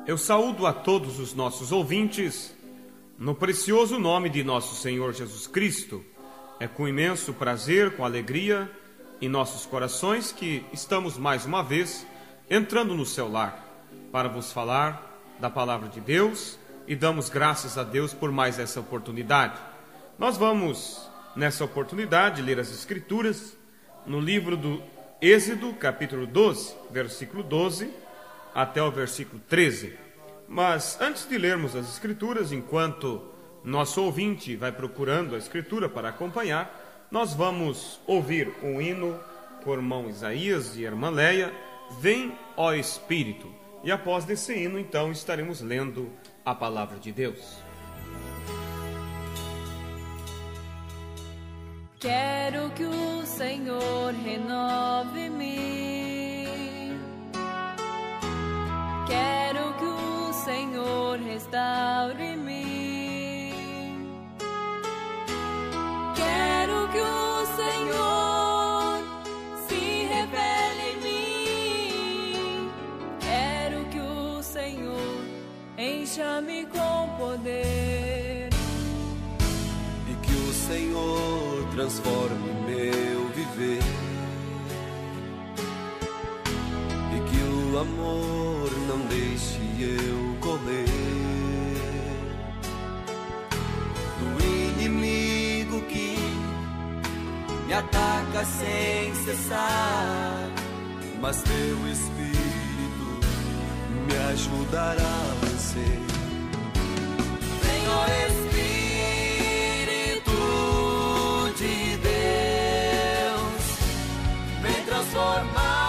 Eu saúdo a todos os nossos ouvintes, no precioso nome de nosso Senhor Jesus Cristo. É com imenso prazer, com alegria em nossos corações que estamos mais uma vez entrando no seu lar para vos falar da palavra de Deus e damos graças a Deus por mais essa oportunidade. Nós vamos, nessa oportunidade, ler as Escrituras no livro do Êxodo, capítulo 12, versículo 12, até o versículo 13. Mas antes de lermos as Escrituras, enquanto nosso ouvinte vai procurando a Escritura para acompanhar, nós vamos ouvir um hino por irmão Isaías e irmã Leia, Vem, ó Espírito. E após desse hino, então, estaremos lendo a palavra de Deus. Quero que o Senhor renove-me. Quero que o Senhor restaure-me. Quero que o Senhor se revele em mim. Quero que o Senhor encha-me com poder. E que o Senhor transforme meu viver. E que o amor não deixe eu correr do inimigo que me ataca sem cessar, mas teu Espírito me ajudará a vencer. Vem, ó Espírito de Deus, vem transformar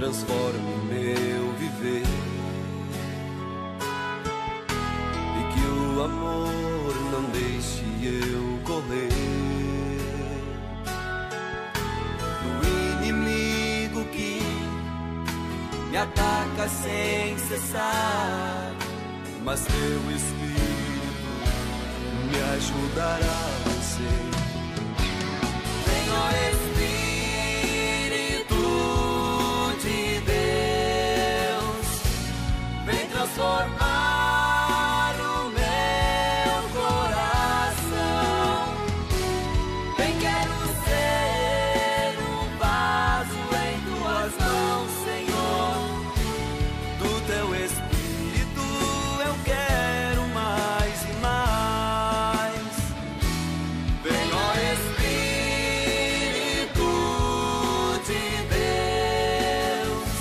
transforme meu viver, e que o amor não deixe eu correr do inimigo que me ataca sem cessar, mas teu Espírito me ajudará a vencer. Vem, ó transformar o meu coração. Bem, quero ser um vaso em tuas mãos, Senhor. Do teu Espírito eu quero mais e mais. Vem, ó Espírito de Deus,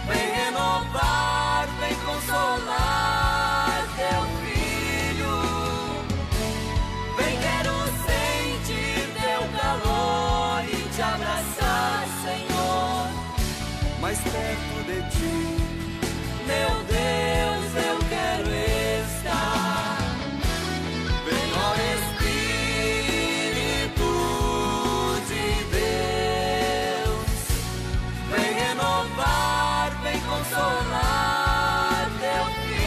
vem renovar, vem consolar teu filho. Vem, quero sentir teu calor e te abraçar, Senhor, mais perto de ti, meu Deus, eu quero estar. Vem, ó Espírito de Deus, vem renovar, vem consolar teu filho.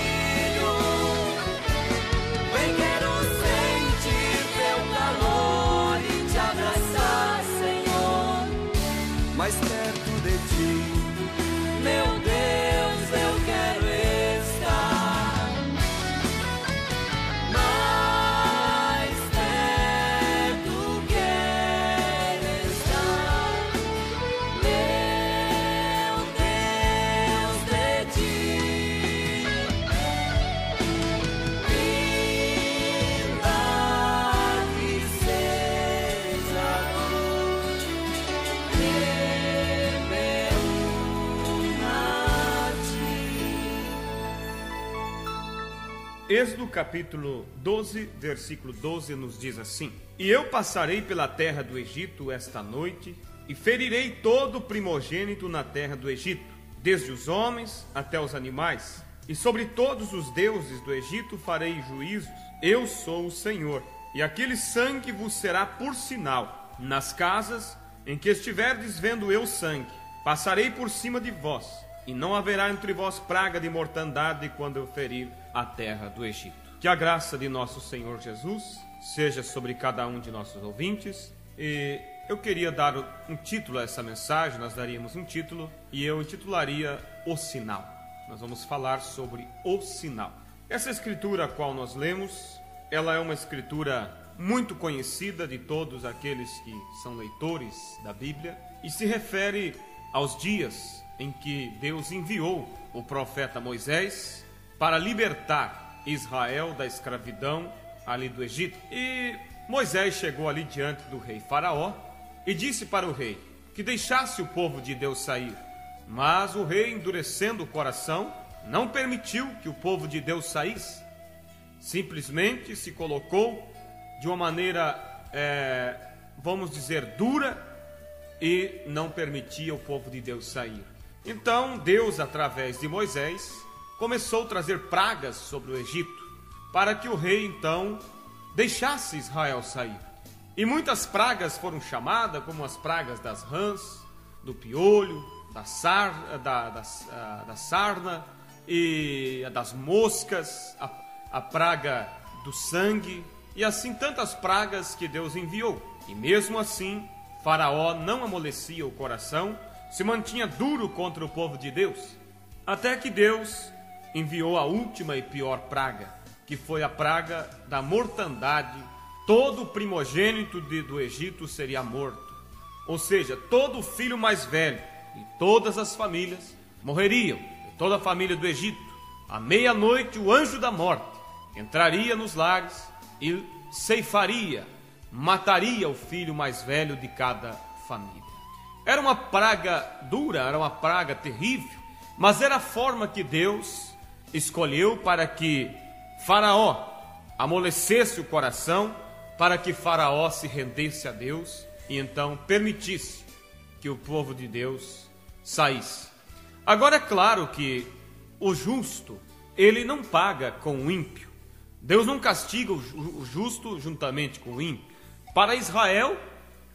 Êxodo capítulo 12, versículo 12 nos diz assim: E eu passarei pela terra do Egito esta noite, e ferirei todo o primogênito na terra do Egito, desde os homens até os animais, e sobre todos os deuses do Egito farei juízos. Eu sou o Senhor. E aquele sangue vos será por sinal nas casas em que estiverdes vendo eu sangue. Passarei por cima de vós, e não haverá entre vós praga de mortandade quando eu ferir a terra do Egito. Que a graça de nosso Senhor Jesus seja sobre cada um de nossos ouvintes. E eu queria dar um título a essa mensagem, nós daríamos um título, e eu intitularia O Sinal. Nós vamos falar sobre o sinal. Essa escritura a qual nós lemos, ela é uma escritura muito conhecida de todos aqueles que são leitores da Bíblia, e se refere aos dias em que Deus enviou o profeta Moisés para libertar Israel da escravidão ali do Egito. E Moisés chegou ali diante do rei Faraó e disse para o rei que deixasse o povo de Deus sair. Mas o rei, endurecendo o coração, não permitiu que o povo de Deus saísse. Simplesmente se colocou de uma maneira, vamos dizer, dura, e não permitia o povo de Deus sair. Então Deus, através de Moisés, começou a trazer pragas sobre o Egito, para que o rei então deixasse Israel sair. E muitas pragas foram chamadas, como as pragas das rãs, do piolho, da sarna e das moscas, a praga do sangue, e assim tantas pragas que Deus enviou. E mesmo assim, Faraó não amolecia o coração, se mantinha duro contra o povo de Deus, até que Deus enviou a última e pior praga, que foi a praga da mortandade. Todo o primogênito do Egito seria morto, ou seja, todo o filho mais velho e todas as famílias morreriam, toda a família do Egito. À meia-noite o anjo da morte entraria nos lares e ceifaria, mataria o filho mais velho de cada família. Era uma praga dura, era uma praga terrível, mas era a forma que Deus escolheu para que Faraó amolecesse o coração, para que Faraó se rendesse a Deus e então permitisse que o povo de Deus saísse. Agora é claro que o justo, ele não paga com o ímpio. Deus não castiga o justo juntamente com o ímpio. Para Israel,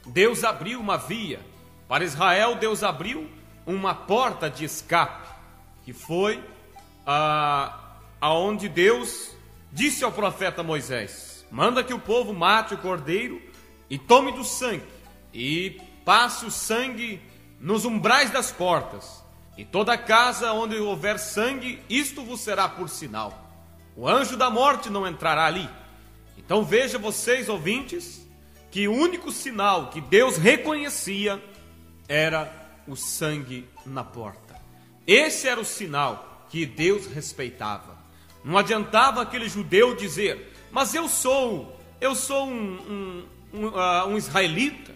Deus abriu uma via. Para Israel, Deus abriu uma porta de escape, que foi aonde Deus disse ao profeta Moisés: manda que o povo mate o cordeiro e tome do sangue, e passe o sangue nos umbrais das portas, e toda casa onde houver sangue, isto vos será por sinal. O anjo da morte não entrará ali. Então veja vocês, ouvintes, que o único sinal que Deus reconhecia era o sangue na porta. Esse era o sinal que Deus respeitava. Não adiantava aquele judeu dizer: mas eu sou um israelita,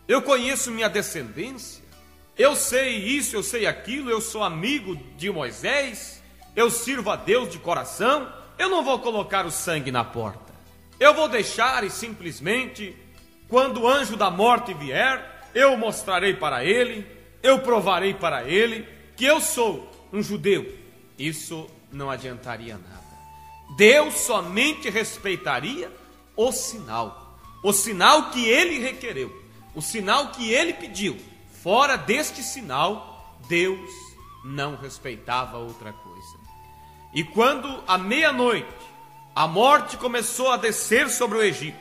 eu conheço minha descendência, eu sei isso, eu sei aquilo, eu sou amigo de Moisés, eu sirvo a Deus de coração, eu não vou colocar o sangue na porta. Eu vou deixar e simplesmente, quando o anjo da morte vier, eu mostrarei para ele, eu provarei para ele que eu sou um judeu. Isso não adiantaria nada. Deus somente respeitaria o sinal que ele requereu, o sinal que ele pediu. Fora deste sinal, Deus não respeitava outra coisa. E quando à meia-noite a morte começou a descer sobre o Egito,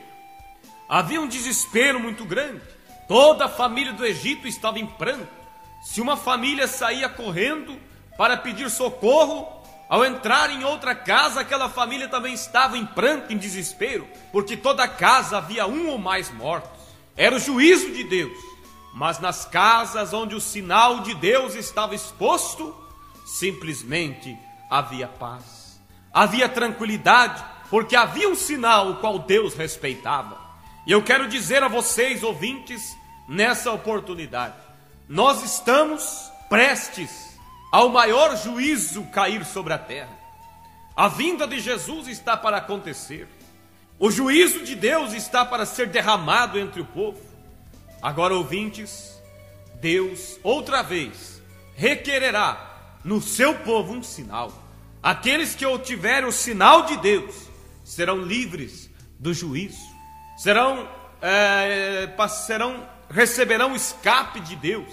havia um desespero muito grande. Toda a família do Egito estava em pranto. Se uma família saía correndo para pedir socorro, ao entrar em outra casa, aquela família também estava em pranto, em desespero, porque toda casa havia um ou mais mortos. Era o juízo de Deus. Mas nas casas onde o sinal de Deus estava exposto, simplesmente havia paz, havia tranquilidade, porque havia um sinal o qual Deus respeitava. E eu quero dizer a vocês, ouvintes, nessa oportunidade, nós estamos prestes ao maior juízo cair sobre a terra. A vinda de Jesus está para acontecer. O juízo de Deus está para ser derramado entre o povo. Agora, ouvintes, Deus, outra vez, requererá no seu povo um sinal. Aqueles que obtiverem o sinal de Deus serão livres do juízo. Receberão o escape de Deus.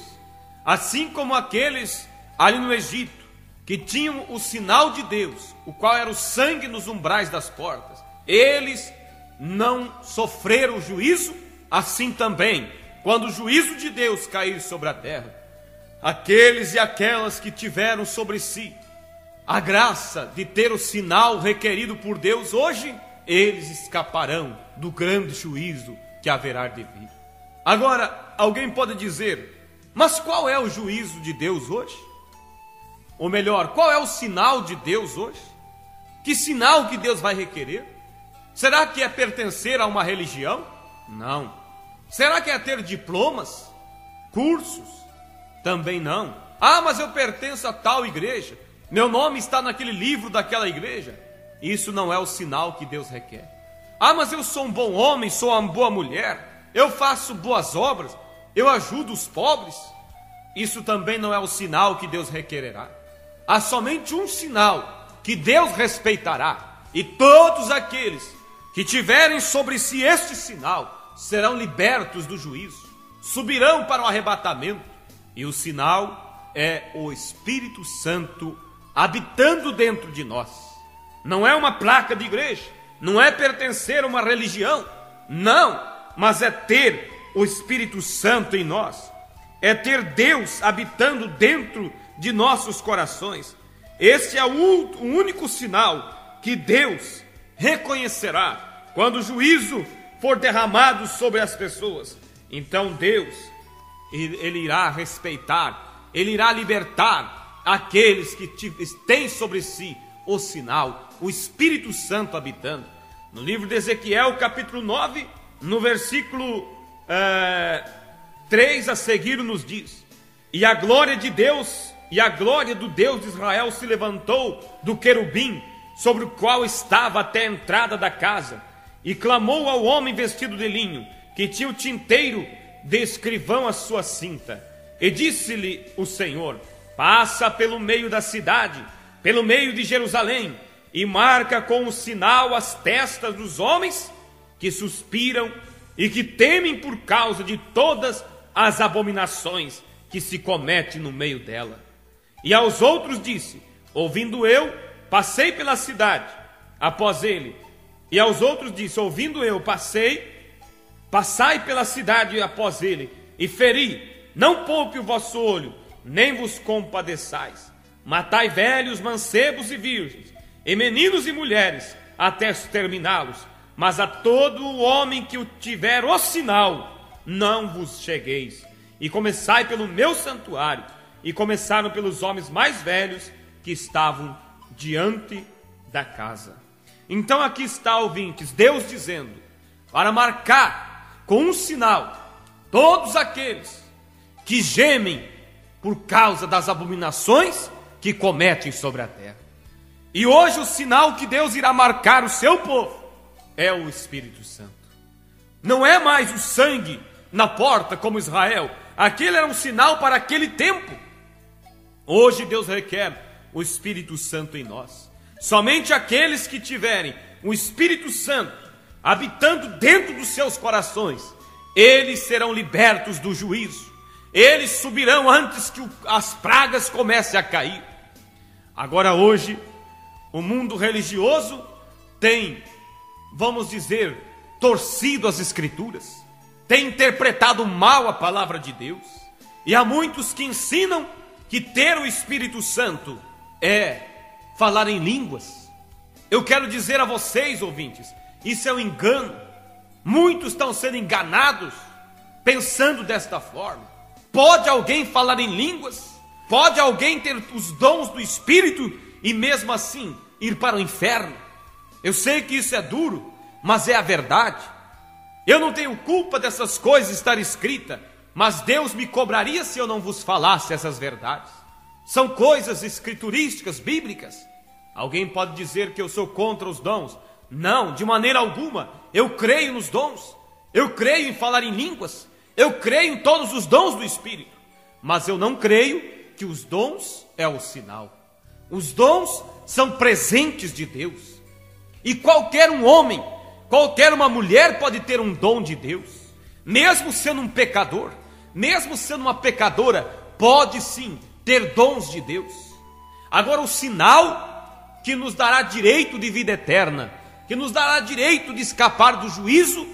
Assim como aqueles ali no Egito, que tinham o sinal de Deus, o qual era o sangue nos umbrais das portas, eles não sofreram o juízo. Assim também, quando o juízo de Deus cair sobre a terra, aqueles e aquelas que tiveram sobre si a graça de ter o sinal requerido por Deus, hoje eles escaparão do grande juízo que haverá de vir. Agora, alguém pode dizer: mas qual é o juízo de Deus hoje? Ou melhor, qual é o sinal de Deus hoje? Que sinal que Deus vai requerer? Será que é pertencer a uma religião? Não. Será que é ter diplomas? Cursos? Também não. Ah, mas eu pertenço a tal igreja. Meu nome está naquele livro daquela igreja. Isso não é o sinal que Deus requer. Ah, mas eu sou um bom homem, sou uma boa mulher. Eu faço boas obras. Eu ajudo os pobres. Isso também não é o sinal que Deus requererá. Há somente um sinal que Deus respeitará, e todos aqueles que tiverem sobre si este sinal serão libertos do juízo, subirão para o arrebatamento, e o sinal é o Espírito Santo habitando dentro de nós. Não é uma placa de igreja, não é pertencer a uma religião, não, mas é ter o Espírito Santo em nós, é ter Deus habitando dentro de nossos corações. Este é o único sinal que Deus reconhecerá quando o juízo for derramado sobre as pessoas. Então Deus, Ele irá respeitar, Ele irá libertar aqueles que têm sobre si o sinal, o Espírito Santo habitando. No livro de Ezequiel, capítulo 9, no versículo 3 a seguir, nos diz: e a glória de Deus e a glória do Deus de Israel se levantou do querubim sobre o qual estava até a entrada da casa, e clamou ao homem vestido de linho, que tinha o tinteiro de escrivão à sua cinta, e disse-lhe o Senhor: passa pelo meio da cidade, pelo meio de Jerusalém, e marca com o sinal as testas dos homens que suspiram e que temem por causa de todas as abominações que se comete no meio dela. E aos outros disse: ouvindo eu, passei pela cidade após ele. E aos outros disse: ouvindo eu, passai pela cidade após ele, e feri. Não poupe o vosso olho, nem vos compadeçais. Matai velhos, mancebos e virgens, e meninos e mulheres, até exterminá-los. Mas a todo o homem que o tiver o sinal, não vos chegueis. E começai pelo meu santuário. E começaram pelos homens mais velhos que estavam diante da casa. Então aqui está, ouvintes, Deus dizendo, para marcar com um sinal todos aqueles que gemem por causa das abominações que cometem sobre a terra. E hoje o sinal que Deus irá marcar o seu povo é o Espírito Santo. Não é mais o sangue na porta como Israel. Aquele era um sinal para aquele tempo. Hoje Deus requer o Espírito Santo em nós. Somente aqueles que tiverem o Espírito Santo habitando dentro dos seus corações, eles serão libertos do juízo. Eles subirão antes que as pragas comecem a cair. Agora hoje, o mundo religioso tem, vamos dizer, torcido as Escrituras, tem interpretado mal a palavra de Deus. E há muitos que ensinam que ter o Espírito Santo é falar em línguas. Eu quero dizer a vocês, ouvintes, isso é um engano. Muitos estão sendo enganados pensando desta forma. Pode alguém falar em línguas? Pode alguém ter os dons do Espírito e mesmo assim ir para o inferno? Eu sei que isso é duro, mas é a verdade. Eu não tenho culpa dessas coisas estar escritas, mas Deus me cobraria se eu não vos falasse essas verdades. São coisas escriturísticas, bíblicas. Alguém pode dizer que eu sou contra os dons. Não, de maneira alguma. Eu creio nos dons. Eu creio em falar em línguas. Eu creio em todos os dons do Espírito. Mas eu não creio que os dons é o sinal. Os dons são presentes de Deus. E qualquer um homem, qualquer uma mulher pode ter um dom de Deus. Mesmo sendo um pecador, mesmo sendo uma pecadora, pode sim ter dons de Deus. Agora, o sinal que nos dará direito de vida eterna, que nos dará direito de escapar do juízo,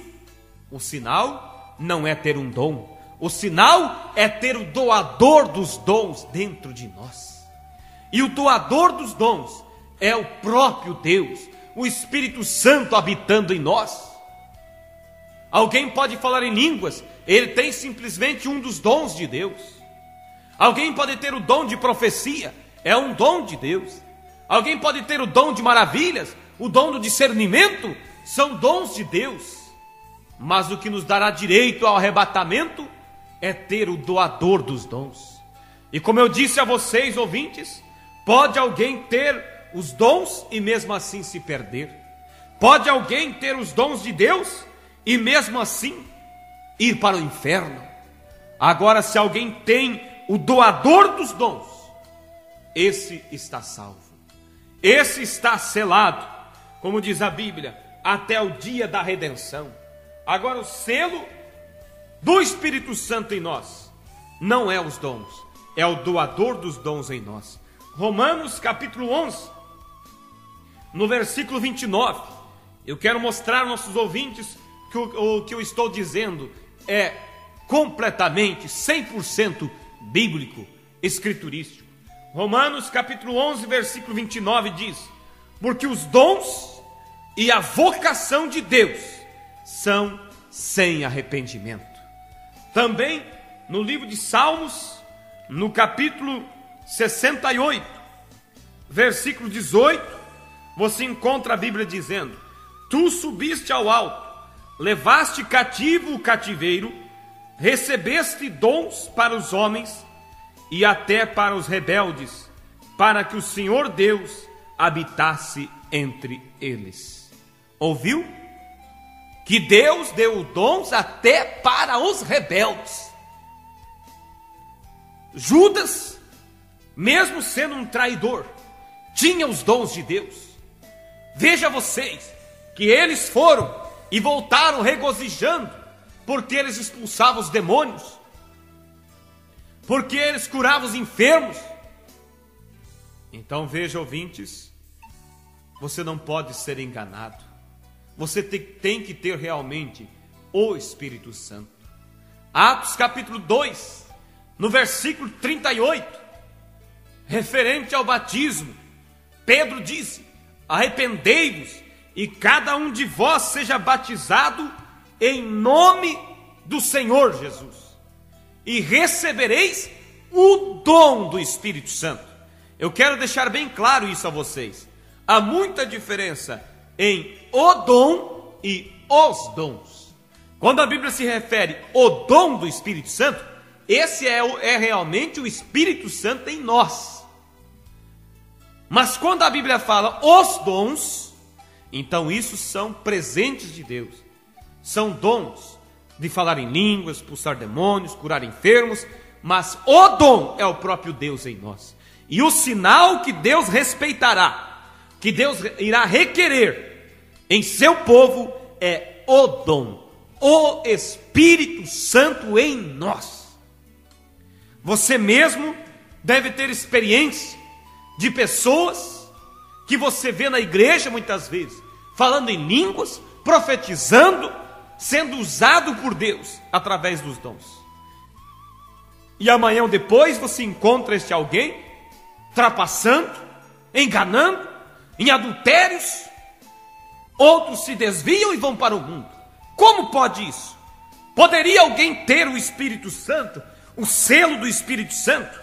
o sinal não é ter um dom. O sinal é ter o doador dos dons dentro de nós. E o doador dos dons é o próprio Deus, o Espírito Santo habitando em nós. Alguém pode falar em línguas, ele tem simplesmente um dos dons de Deus. Alguém pode ter o dom de profecia, é um dom de Deus. Alguém pode ter o dom de maravilhas, o dom do discernimento, são dons de Deus. Mas o que nos dará direito ao arrebatamento é ter o doador dos dons. E como eu disse a vocês, ouvintes, pode alguém ter os dons e mesmo assim se perder. Pode alguém ter os dons de Deus e mesmo assim ir para o inferno. Agora, se alguém tem o doador dos dons, esse está salvo. Esse está selado, como diz a Bíblia, até o dia da redenção. Agora, o selo do Espírito Santo em nós não é os dons, é o doador dos dons em nós. Romanos capítulo 11, no versículo 29, eu quero mostrar aos nossos ouvintes que o que eu estou dizendo é completamente, 100% bíblico, escriturístico. Romanos capítulo 11, versículo 29 diz: porque os dons e a vocação de Deus são sem arrependimento. Também no livro de Salmos, no capítulo 68, versículo 18, você encontra a Bíblia dizendo: tu subiste ao alto, levaste cativo o cativeiro, recebeste dons para os homens e até para os rebeldes, para que o Senhor Deus habitasse entre eles. Ouviu? Que Deus deu dons até para os rebeldes. Judas, mesmo sendo um traidor, tinha os dons de Deus. Veja vocês, que eles foram e voltaram regozijando, porque eles expulsavam os demônios, porque eles curavam os enfermos. Então veja, ouvintes, você não pode ser enganado. Você tem que ter realmente o Espírito Santo. Atos capítulo 2, no versículo 38, referente ao batismo, Pedro disse: arrependei-vos e cada um de vós seja batizado em nome do Senhor Jesus, e recebereis o dom do Espírito Santo. Eu quero deixar bem claro isso a vocês. Há muita diferença em o dom e os dons. Quando a Bíblia se refere ao dom do Espírito Santo, esse é realmente o Espírito Santo em nós. Mas quando a Bíblia fala os dons, então isso são presentes de Deus. São dons de falar em línguas, expulsar demônios, curar enfermos, mas o dom é o próprio Deus em nós. E o sinal que Deus respeitará, que Deus irá requerer em seu povo, é o dom, o Espírito Santo em nós. Você mesmo deve ter experiência de pessoas que você vê na igreja muitas vezes, falando em línguas, profetizando, sendo usado por Deus através dos dons. E amanhã ou depois você encontra este alguém trapaçando, enganando, em adultérios. Outros se desviam e vão para o mundo. Como pode isso? Poderia alguém ter o Espírito Santo, o selo do Espírito Santo,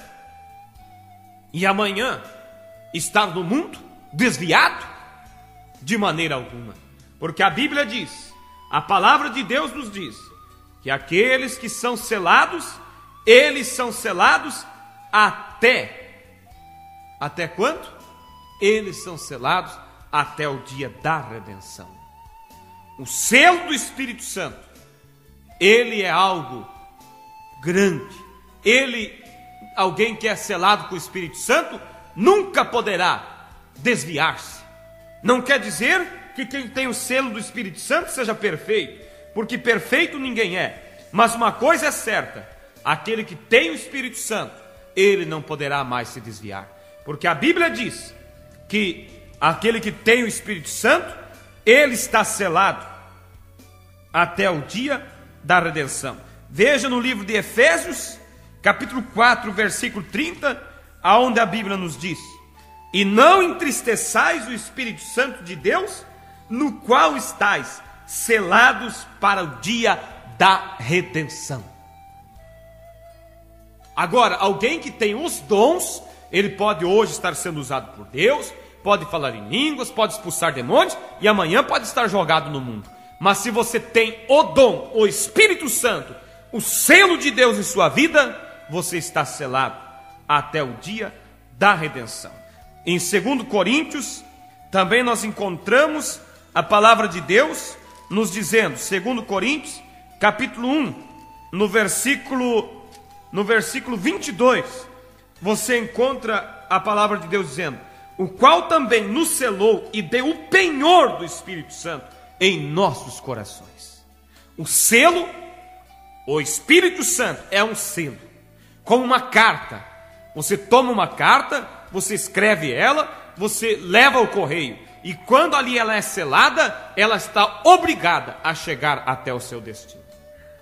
e amanhã estar no mundo desviado? De maneira alguma. Porque a Bíblia diz, a palavra de Deus nos diz, que aqueles que são selados, eles são selados até quando? eles são selados até o dia da redenção. O selo do Espírito Santo, ele é algo grande. Alguém que é selado com o Espírito Santo, nunca poderá desviar-se. Não quer dizer que quem tem o selo do Espírito Santo seja perfeito, porque perfeito ninguém é. Mas uma coisa é certa: aquele que tem o Espírito Santo, ele não poderá mais se desviar, porque a Bíblia diz que aquele que tem o Espírito Santo, ele está selado até o dia da redenção. Veja no livro de Efésios, capítulo 4, versículo 30, aonde a Bíblia nos diz: e não entristeçais o Espírito Santo de Deus, no qual estáis selados para o dia da redenção. Agora, alguém que tem os dons, ele pode hoje estar sendo usado por Deus, pode falar em línguas, pode expulsar demônios, e amanhã pode estar jogado no mundo. Mas se você tem o dom, o Espírito Santo, o selo de Deus em sua vida, você está selado até o dia da redenção. Em 2 Coríntios, também nós encontramos a palavra de Deus nos dizendo, 2 Coríntios, capítulo 1, no versículo 22, você encontra a palavra de Deus dizendo: o qual também nos selou e deu o penhor do Espírito Santo em nossos corações. O selo, o Espírito Santo é um selo, como uma carta. Você toma uma carta, você escreve ela, você leva ao correio, e quando ali ela é selada, ela está obrigada a chegar até o seu destino.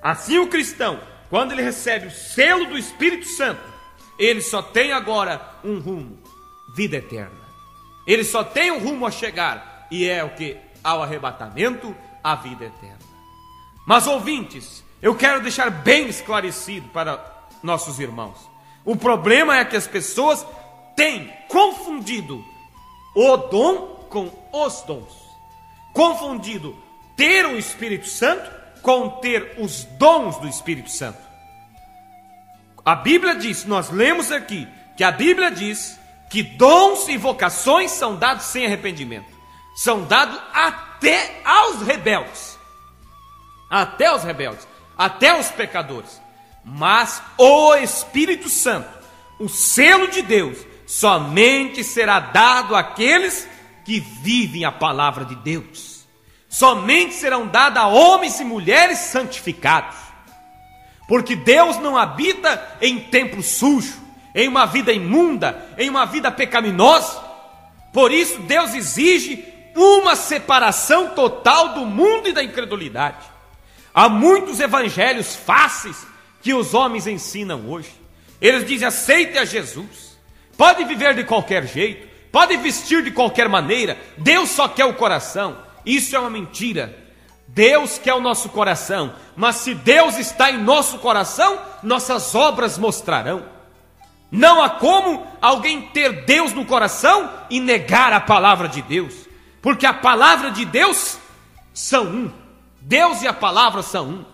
Assim o cristão, quando ele recebe o selo do Espírito Santo, ele só tem agora um rumo: vida eterna. Ele só tem um rumo a chegar, e é o que? Ao arrebatamento, a vida eterna. Mas ouvintes, eu quero deixar bem esclarecido para nossos irmãos: o problema é que as pessoas têm confundido o dom com os dons, confundido ter o Espírito Santo com ter os dons do Espírito Santo. A Bíblia diz, nós lemos aqui, que a Bíblia diz que dons e vocações são dados sem arrependimento, são dados até aos rebeldes, até os pecadores. Mas o Espírito Santo, o selo de Deus, somente será dado àqueles que vivem a palavra de Deus. Somente serão dados a homens e mulheres santificados, porque Deus não habita em templo sujo, em uma vida imunda, em uma vida pecaminosa. Por isso Deus exige uma separação total do mundo e da incredulidade. Há muitos evangelhos fáceis que os homens ensinam hoje. Eles dizem: aceite a Jesus, pode viver de qualquer jeito, pode vestir de qualquer maneira, Deus só quer o coração. Isso é uma mentira. Deus quer o nosso coração, mas se Deus está em nosso coração, nossas obras mostrarão. Não há como alguém ter Deus no coração e negar a palavra de Deus, porque a palavra de Deus são um. Deus e a palavra são um.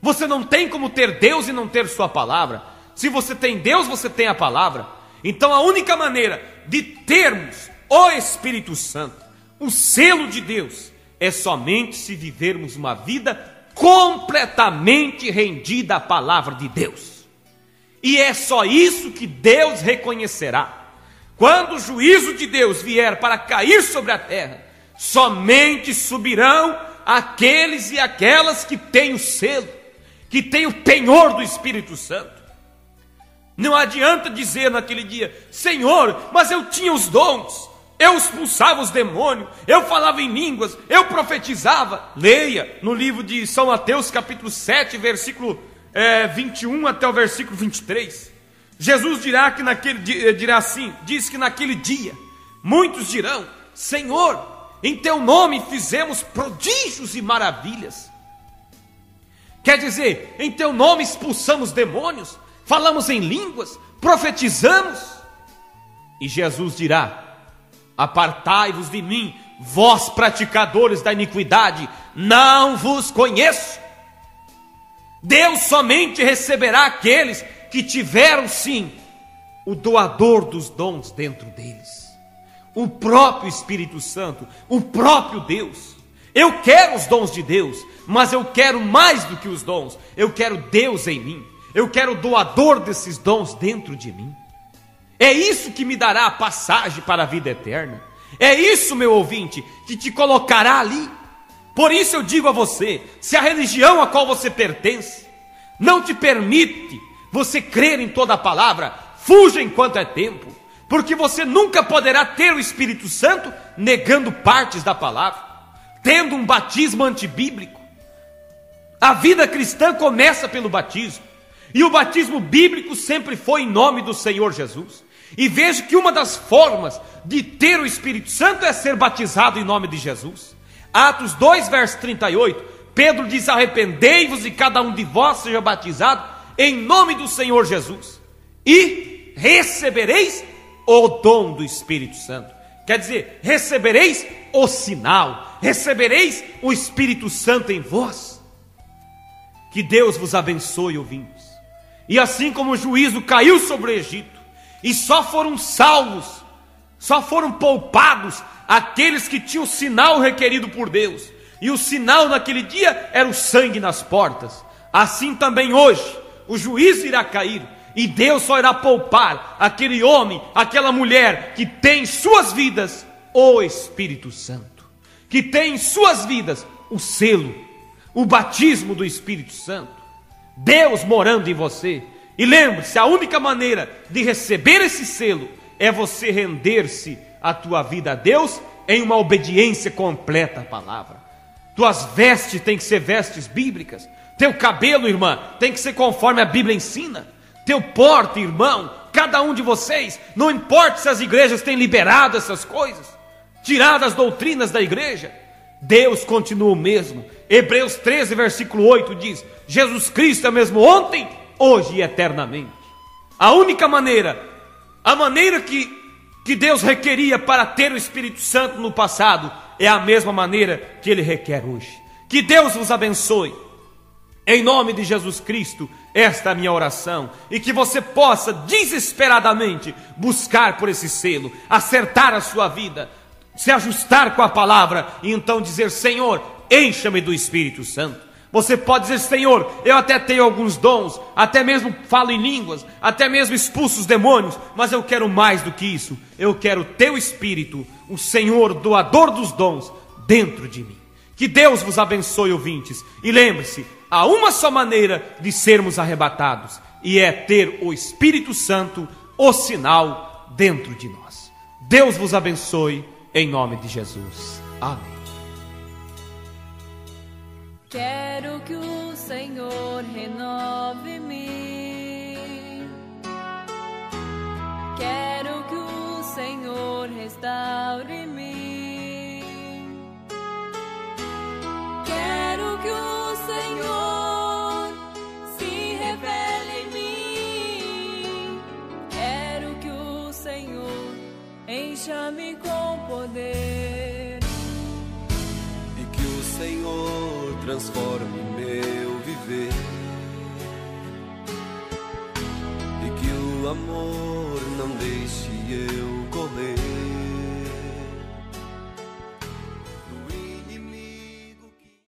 Você não tem como ter Deus e não ter sua palavra. Se você tem Deus, você tem a palavra. Então a única maneira de termos o Espírito Santo, o selo de Deus, é somente se vivermos uma vida completamente rendida à palavra de Deus. E é só isso que Deus reconhecerá. Quando o juízo de Deus vier para cair sobre a terra, somente subirão aqueles e aquelas que têm o selo, que têm o penhor do Espírito Santo. Não adianta dizer naquele dia: Senhor, mas eu tinha os dons, eu expulsava os demônios, eu falava em línguas, eu profetizava. Leia no livro de São Mateus, capítulo 7, versículo 21 até o versículo 23. Jesus dirá que diz que naquele dia muitos dirão: Senhor, em teu nome fizemos prodígios e maravilhas. Quer dizer, em teu nome expulsamos demônios, falamos em línguas, profetizamos. E Jesus dirá: apartai-vos de mim, vós praticadores da iniquidade, não vos conheço. Deus somente receberá aqueles que tiveram sim o doador dos dons dentro deles, o próprio Espírito Santo, o próprio Deus. Eu quero os dons de Deus, mas eu quero mais do que os dons. Eu quero Deus em mim. Eu quero o doador desses dons dentro de mim. É isso que me dará a passagem para a vida eterna. É isso, meu ouvinte, que te colocará ali. Por isso eu digo a você, se a religião a qual você pertence não te permite você crer em toda a palavra, fuja enquanto é tempo, porque você nunca poderá ter o Espírito Santo negando partes da palavra, tendo um batismo antibíblico. A vida cristã começa pelo batismo, e o batismo bíblico sempre foi em nome do Senhor Jesus. E veja que uma das formas de ter o Espírito Santo é ser batizado em nome de Jesus. Atos 2, verso 38, Pedro diz: arrependei-vos e cada um de vós seja batizado em nome do Senhor Jesus, e recebereis o dom do Espírito Santo. Quer dizer, recebereis o sinal, recebereis o Espírito Santo em vós. Que Deus vos abençoe, ouvintes. E assim como o juízo caiu sobre o Egito, e só foram salvos, só foram poupados aqueles que tinham o sinal requerido por Deus, e o sinal naquele dia era o sangue nas portas, assim também hoje o juízo irá cair, e Deus só irá poupar aquele homem, aquela mulher que tem em suas vidas o Espírito Santo, que tem em suas vidas o selo, o batismo do Espírito Santo, Deus morando em você. E lembre-se, a única maneira de receber esse selo é você render-se a tua vida a Deus em uma obediência completa à palavra. Tuas vestes têm que ser vestes bíblicas. Teu cabelo, irmã, tem que ser conforme a Bíblia ensina. Teu porte, irmão, cada um de vocês, não importa se as igrejas têm liberado essas coisas, tirado as doutrinas da igreja, Deus continua o mesmo. Hebreus 13, versículo 8 diz: Jesus Cristo é o mesmo ontem, hoje e eternamente. A única maneira, a maneira que Deus requeria para ter o Espírito Santo no passado, é a mesma maneira que Ele requer hoje. Que Deus vos abençoe. Em nome de Jesus Cristo, esta é a minha oração, e que você possa desesperadamente buscar por esse selo, acertar a sua vida, se ajustar com a palavra, e então dizer: Senhor, encha-me do Espírito Santo. Você pode dizer: Senhor, eu até tenho alguns dons, até mesmo falo em línguas, até mesmo expulso os demônios, mas eu quero mais do que isso. Eu quero o teu Espírito, o Senhor, doador dos dons, dentro de mim. Que Deus vos abençoe, ouvintes. E lembre-se, há uma só maneira de sermos arrebatados, e é ter o Espírito Santo, o sinal, dentro de nós. Deus vos abençoe, em nome de Jesus. Amém. Quero que o Senhor renove-me. Quero que o Senhor restaure-me. Quero que o Senhor se revele em mim. Quero que o Senhor encha-me com poder. E que o Senhor transforme meu viver, e que o amor não deixe eu correr.